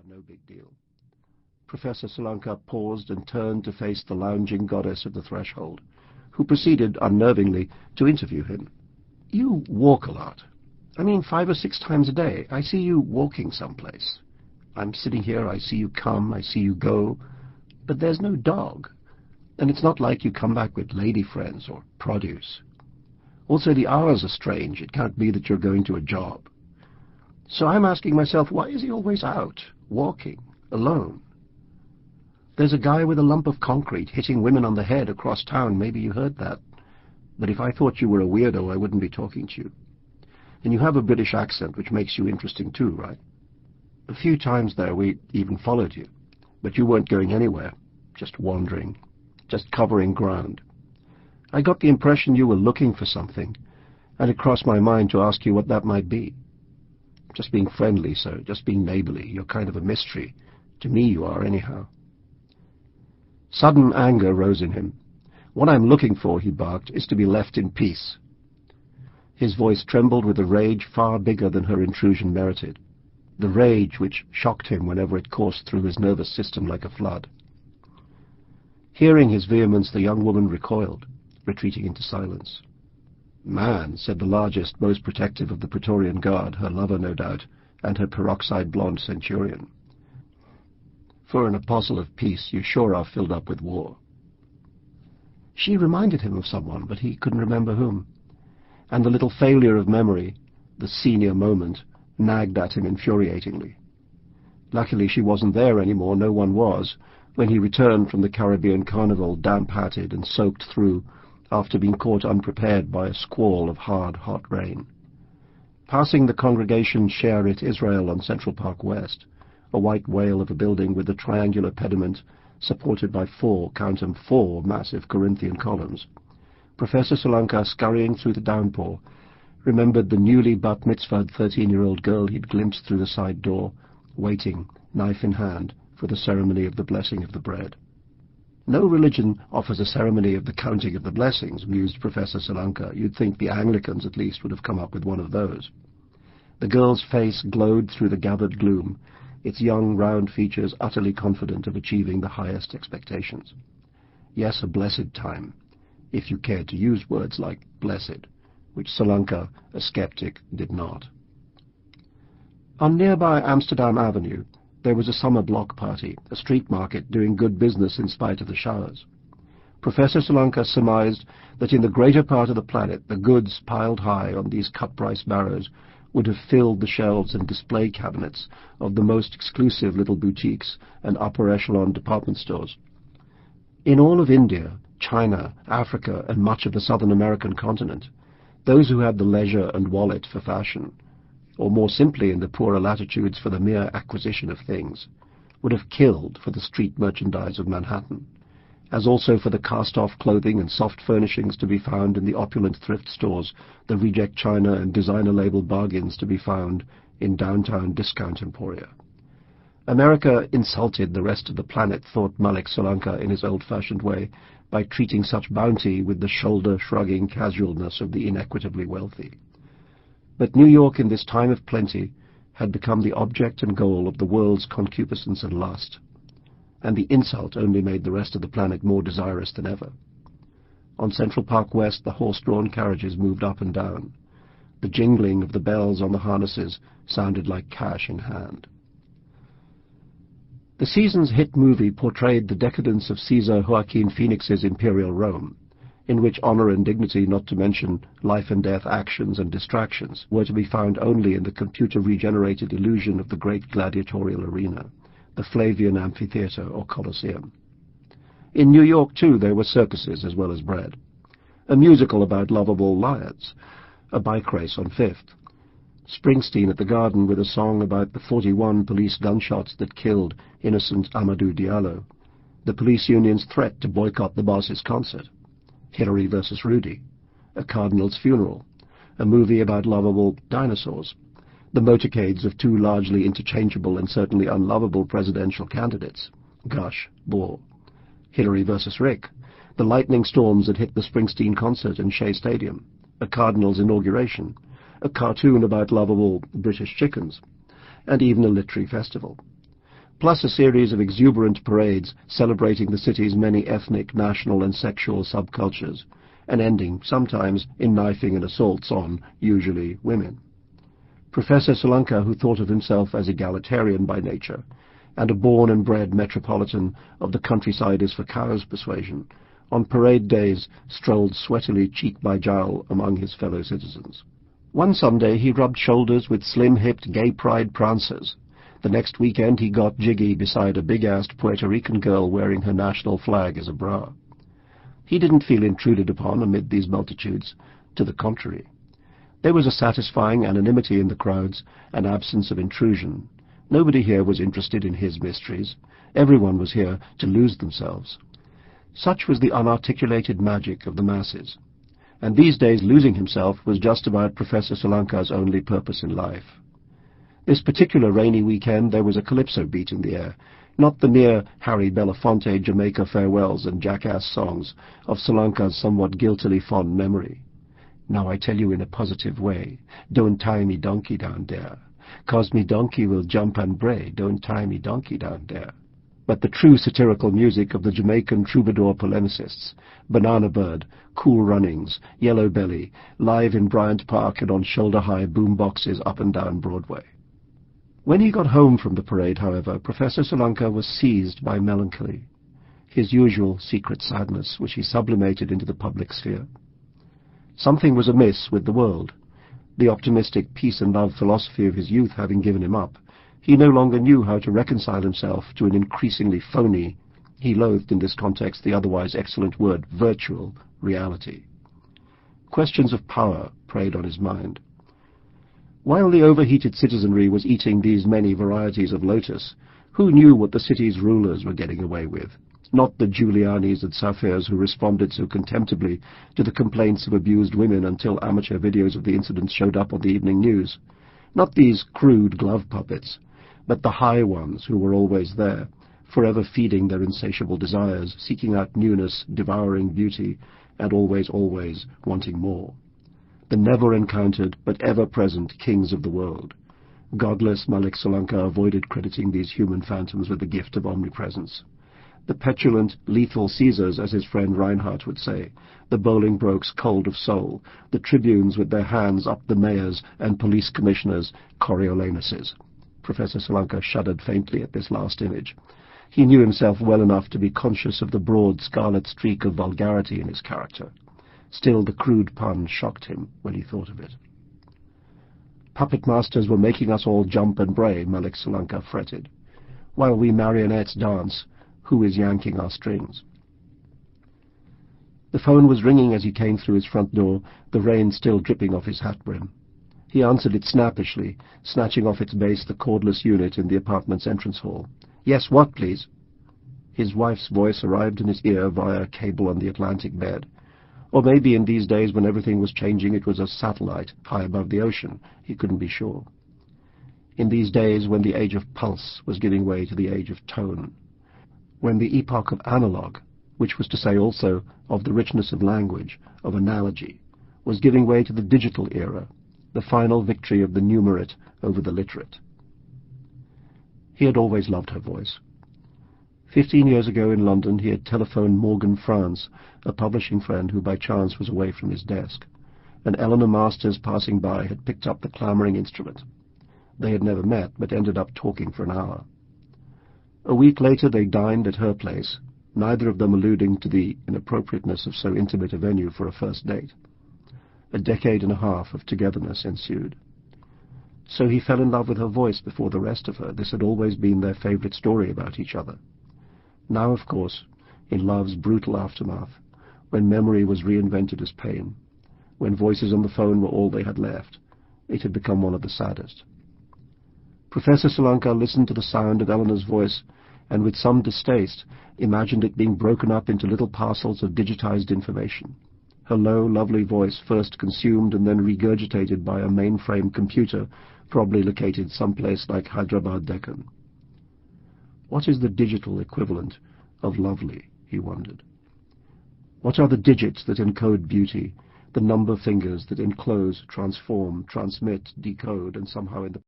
no big deal. Professor Solanka paused and turned to face the lounging goddess at the threshold, who proceeded, unnervingly, to interview him. "You walk a lot. I mean, 5 or 6 times a day. I see you walking someplace. I'm sitting here, I see you come, I see you go, but there's no dog. And it's not like you come back with lady friends or produce. Also, the hours are strange. It can't be that you're going to a job. So I'm asking myself, why is he always out, walking, alone? There's a guy with a lump of concrete hitting women on the head across town. Maybe you heard that. But if I thought you were a weirdo, I wouldn't be talking to you. And you have a British accent, which makes you interesting too, right? A few times there we even followed you, but you weren't going anywhere, just wandering, just covering ground. I got the impression you were looking for something, and it crossed my mind to ask you what that might be. Just being friendly, so just being neighborly. You're kind of a mystery. To me you are, anyhow." Sudden anger rose in him. "What I'm looking for," he barked, "is to be left in peace." His voice trembled with a rage far bigger than her intrusion merited, the rage which shocked him whenever it coursed through his nervous system like a flood. Hearing his vehemence, the young woman recoiled, retreating into silence. "Man," said the largest, most protective of the Praetorian Guard, her lover no doubt, and her peroxide blonde centurion. "For an apostle of peace, you sure are filled up with war." She reminded him of someone, but he couldn't remember whom. And the little failure of memory, the senior moment, nagged at him infuriatingly. Luckily she wasn't there anymore, no one was, when he returned from the Caribbean carnival, damp-hatted and soaked through, after being caught unprepared by a squall of hard, hot rain. Passing the congregation Shearit Israel on Central Park West, a white whale of a building with a triangular pediment supported by 4 massive Corinthian columns, Professor Solanka, scurrying through the downpour, remembered the newly bat mitzvahed 13-year-old girl he'd glimpsed through the side door, waiting, knife in hand, for the ceremony of the blessing of the bread. "No religion offers a ceremony of the counting of the blessings," mused Professor Solanka. "You'd think the Anglicans at least would have come up with one of those." The girl's face glowed through the gathered gloom, its young, round features utterly confident of achieving the highest expectations. Yes, a blessed time, if you cared to use words like blessed, which Solanka, a skeptic, did not. On nearby Amsterdam Avenue, there was a summer block party, a street market doing good business in spite of the showers. Professor Solanka surmised that in the greater part of the planet the goods piled high on these cut-price barrows would have filled the shelves and display cabinets of the most exclusive little boutiques and upper-echelon department stores. In all of India, China, Africa, and much of the Southern American continent, those who had the leisure and wallet for fashion, or more simply in the poorer latitudes for the mere acquisition of things, would have killed for the street merchandise of Manhattan, as also for the cast-off clothing and soft furnishings to be found in the opulent thrift stores, the reject china and designer-label bargains to be found in downtown discount emporia. America insulted the rest of the planet, thought Malik Solanka in his old-fashioned way, by treating such bounty with the shoulder-shrugging casualness of the inequitably wealthy. But New York in this time of plenty had become the object and goal of the world's concupiscence and lust, and the insult only made the rest of the planet more desirous than ever. On Central Park West the horse-drawn carriages moved up and down. The jingling of the bells on the harnesses sounded like cash in hand. The season's hit movie portrayed the decadence of Caesar Joaquin Phoenix's imperial Rome, in which honor and dignity, not to mention life-and-death actions and distractions, were to be found only in the computer-regenerated illusion of the great gladiatorial arena, the Flavian amphitheater or Colosseum. In New York, too, there were circuses as well as bread. A musical about lovable lions, a bike race on Fifth, Springsteen at the Garden with a song about the 41 police gunshots that killed innocent Amadou Diallo, the police union's threat to boycott the boss's concert, Hillary versus Rudy, a cardinal's funeral, a movie about lovable dinosaurs, the motorcades of 2 largely interchangeable and certainly unlovable presidential candidates, Gosh, bore, Hillary versus Rick, the lightning storms that hit the Springsteen concert in Shea Stadium, a cardinal's inauguration, a cartoon about lovable British chickens, and even a literary festival. plus a series of exuberant parades celebrating the city's many ethnic, national and sexual subcultures, and ending, sometimes, in knifing and assaults on, usually, women. Professor Solanka, who thought of himself as egalitarian by nature, and a born and bred metropolitan of the countryside is for cows persuasion, on parade days strolled sweatily cheek by jowl among his fellow citizens. One Sunday he rubbed shoulders with slim-hipped gay pride prancers. The next weekend he got jiggy beside a big-assed Puerto Rican girl wearing her national flag as a bra. He didn't feel intruded upon amid these multitudes. To the contrary. There was a satisfying anonymity in the crowds, an absence of intrusion. Nobody here was interested in his mysteries. Everyone was here to lose themselves. Such was the unarticulated magic of the masses. And these days losing himself was just about Professor Solanka's only purpose in life. This particular rainy weekend there was a calypso beat in the air, not the mere Harry Belafonte Jamaica farewells and jackass songs of Solanka's somewhat guiltily fond memory. Now I tell you in a positive way, don't tie me donkey down there, 'cause me donkey will jump and bray, don't tie me donkey down there. But the true satirical music of the Jamaican troubadour polemicists, Banana Bird, Cool Runnings, Yellow Belly, live in Bryant Park and on shoulder-high boom boxes up and down Broadway. When he got home from the parade, however, Professor Solanka was seized by melancholy, his usual secret sadness, which he sublimated into the public sphere. Something was amiss with the world. The optimistic peace and love philosophy of his youth having given him up, he no longer knew how to reconcile himself to an increasingly phony, he loathed in this context the otherwise excellent word virtual, reality. Questions of power preyed on his mind. While the overheated citizenry was eating these many varieties of lotus, who knew what the city's rulers were getting away with? Not the Giulianis and Saphirs who responded so contemptibly to the complaints of abused women until amateur videos of the incidents showed up on the evening news. Not these crude glove puppets, but the high ones who were always there, forever feeding their insatiable desires, seeking out newness, devouring beauty, and always wanting more. The never-encountered but ever-present kings of the world. Godless Malik Solanka avoided crediting these human phantoms with the gift of omnipresence. The petulant, lethal Caesars, as his friend Reinhardt would say, the Bolingbroke's cold of soul, the tribunes with their hands up the mayors and police commissioners' Coriolanus's. Professor Solanka shuddered faintly at this last image. He knew himself well enough to be conscious of the broad scarlet streak of vulgarity in his character. Still, the crude pun shocked him when he thought of it. Puppet masters were making us all jump and bray, Malik Solanka fretted. While we marionettes dance, who is yanking our strings? The phone was ringing as he came through his front door, the rain still dripping off his hat brim. He answered it snappishly, snatching off its base the cordless unit in the apartment's entrance hall. Yes, what, please? His wife's voice arrived in his ear via a cable on the Atlantic bed. Or maybe in these days when everything was changing it was a satellite high above the ocean. He couldn't be sure. In these days when the age of pulse was giving way to the age of tone. When the epoch of analog, which was to say also of the richness of language, of analogy, was giving way to the digital era, the final victory of the numerate over the literate. He had always loved her voice. 15 years ago in London he had telephoned Morgan France, a publishing friend who by chance was away from his desk, and Eleanor Masters passing by had picked up the clamouring instrument. They had never met, but ended up talking for an hour. A week later they dined at her place, neither of them alluding to the inappropriateness of so intimate a venue for a first date. A decade and a half of togetherness ensued. So he fell in love with her voice before the rest of her. This had always been their favourite story about each other. Now, of course, in love's brutal aftermath, when memory was reinvented as pain, when voices on the phone were all they had left, it had become one of the saddest. Professor Solanka listened to the sound of Eleanor's voice, and with some distaste imagined it being broken up into little parcels of digitized information. Her low, lovely voice first consumed and then regurgitated by a mainframe computer, probably located someplace like Hyderabad, Deccan. What is the digital equivalent of lovely, he wondered. What are the digits that encode beauty, the number fingers that enclose, transform, transmit, decode, and somehow in the